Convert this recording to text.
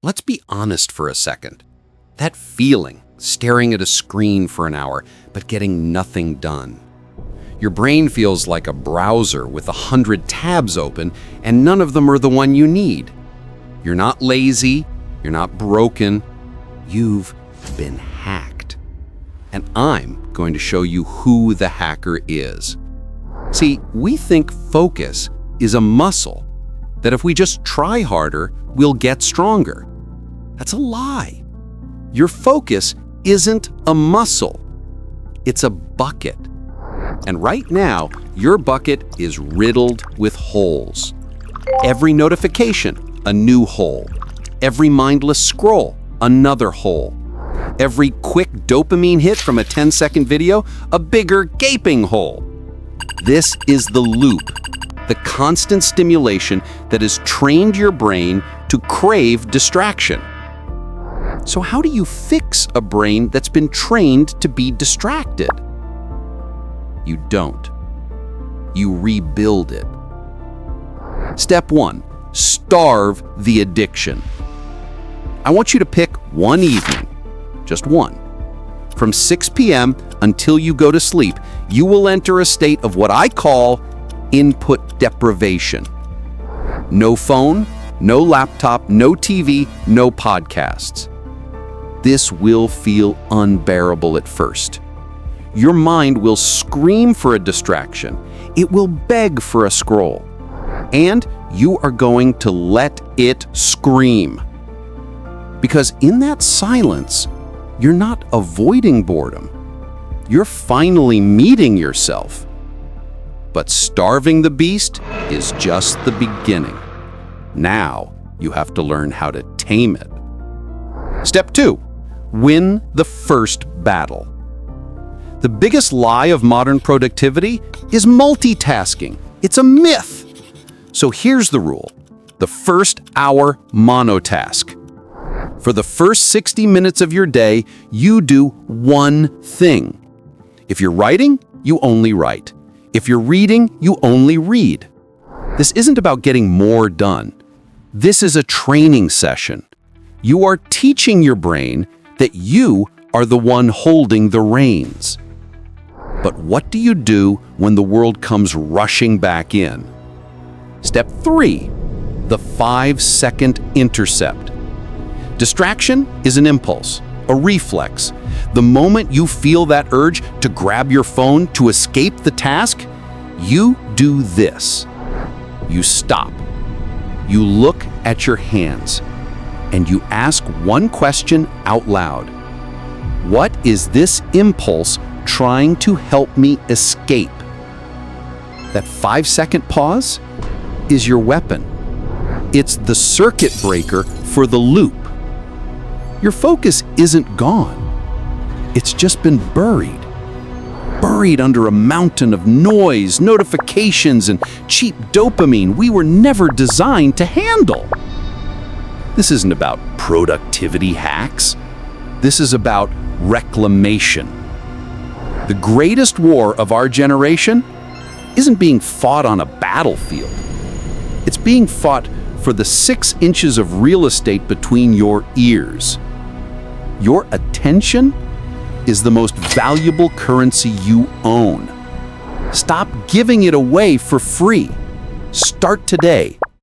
Let's be honest for a second. That feeling, staring at a screen for an hour, but getting nothing done. Your brain feels like a browser with 100 tabs open, and none of them are the one you need. You're not lazy, you're not broken, you've been hacked. And I'm going to show you who the hacker is. See, we think focus is a muscle, that if we just try harder, we'll get stronger. That's a lie. Your focus isn't a muscle. It's a bucket. And right now, your bucket is riddled with holes. Every notification, a new hole. Every mindless scroll, another hole. Every quick dopamine hit from a 10-second video, a bigger gaping hole. This is the loop, the constant stimulation that has trained your brain to crave distraction. So how do you fix a brain that's been trained to be distracted? You don't. You rebuild it. Step 1, starve the addiction. I want you to pick one evening, just one. From 6 p.m. until you go to sleep, you will enter a state of what I call input deprivation. No phone, no laptop, no TV, no podcasts. This will feel unbearable at first. Your mind will scream for a distraction. It will beg for a scroll. And you are going to let it scream. Because in that silence, you're not avoiding boredom. You're finally meeting yourself. But starving the beast is just the beginning. Now you have to learn how to tame it. Step 2, win the first battle. The biggest lie of modern productivity is multitasking. It's a myth. So here's the rule. The first hour monotask. For the first 60 minutes of your day, you do one thing. If you're writing, you only write. If you're reading, you only read. This isn't about getting more done. This is a training session. You are teaching your brain that you are the one holding the reins. But what do you do when the world comes rushing back in? Step 3, the 5-second intercept. Distraction is an impulse, a reflex. The moment you feel that urge to grab your phone to escape the task, you do this. You stop. You look at your hands, and you ask one question out loud. What is this impulse trying to help me escape? That 5-second pause is your weapon. It's the circuit breaker for the loop. Your focus isn't gone. It's just been buried. Buried under a mountain of noise, notifications, and cheap dopamine we were never designed to handle. This isn't about productivity hacks. This is about reclamation. The greatest war of our generation isn't being fought on a battlefield. It's being fought for the 6 inches of real estate between your ears. Your attention is the most valuable currency you own. Stop giving it away for free. Start today.